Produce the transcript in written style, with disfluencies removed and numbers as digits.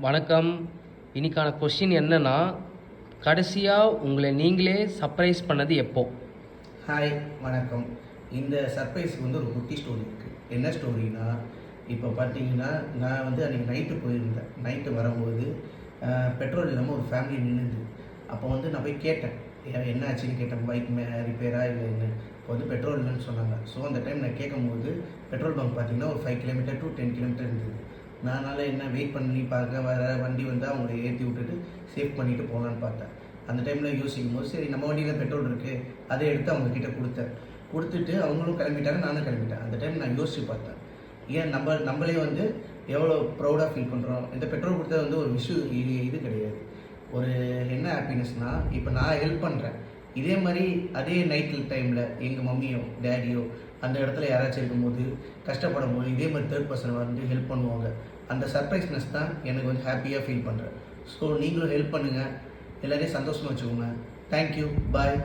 வணக்கம். இன்னைக்கான கொஸ்டின் என்னன்னா, கடைசியாக உங்களை நீங்களே சர்ப்ரைஸ் பண்ணது எப்போ? ஹாய், வணக்கம். இந்த சர்ப்ரைஸுக்கு ஒரு குட்டி ஸ்டோரி இருக்குது. என்ன ஸ்டோரினா, இப்போ பார்த்தீங்கன்னா நான் அன்றைக்கி நைட்டு போயிருந்தேன். நைட்டு வரும்போது பெட்ரோல் இல்லாமல் ஒரு ஃபேமிலி நின்றுது. அப்போ நான் போய் கேட்டேன், என்ன ஆச்சுன்னு கேட்டேன். பைக் ரிப்பேரா இல்லை என்ன? இப்போ பெட்ரோல் இல்லைன்னு சொன்னாங்க. ஸோ அந்த டைம் நான் கேட்கும்போது பெட்ரோல் பங்க் பார்த்தீங்கன்னா ஒரு 5 கிலோமீட்டர் டு 10 கிலோமீட்டர் இருந்தது. நான் என்ன வெயிட் பண்ணி பார்க்க வர வண்டி அவங்கள ஏற்றி விட்டுட்டு சேவ் பண்ணிவிட்டு போகலான்னு பார்த்தேன். அந்த டைமில் யோசிக்கும் போது சரி நம்ம வண்டியில் பெட்ரோல் இருக்குது, அதை எடுத்து அவங்கக்கிட்ட கொடுத்துட்டு அவங்களும் கிளம்பிட்டாங்க, நானும் கிளம்பிட்டேன். அந்த டைம் நான் யோசித்து பார்த்தேன், ஏன் நம்மளே எவ்வளோ ப்ரௌடாக ஃபீல் பண்ணுறோம். இந்த பெட்ரோல் கொடுத்தது ஒரு விஷயம் இது கிடையாது. ஒரு என்ன ஹாப்பினஸ்னால், இப்போ நான் ஹெல்ப் பண்ணுறேன், இதே மாதிரி அதே நைட் டைமில் எங்கள் மம்மியோ டேடியோ அந்த இடத்துல யாராச்சும் இருக்கும்போது கஷ்டப்படும் போது இதே மாதிரி தேர்ட் பர்சன் ஹெல்ப் பண்ணுவாங்க. அந்த சர்ப்ரைஸ்னஸ் தான் எனக்கு ஹாப்பியாக ஃபீல் பண்ணுறேன். ஸோ நீங்களும் ஹெல்ப் பண்ணுங்கள், எல்லோரையும் சந்தோஷமாக வச்சுக்கோங்க. தேங்க்யூ, பாய்.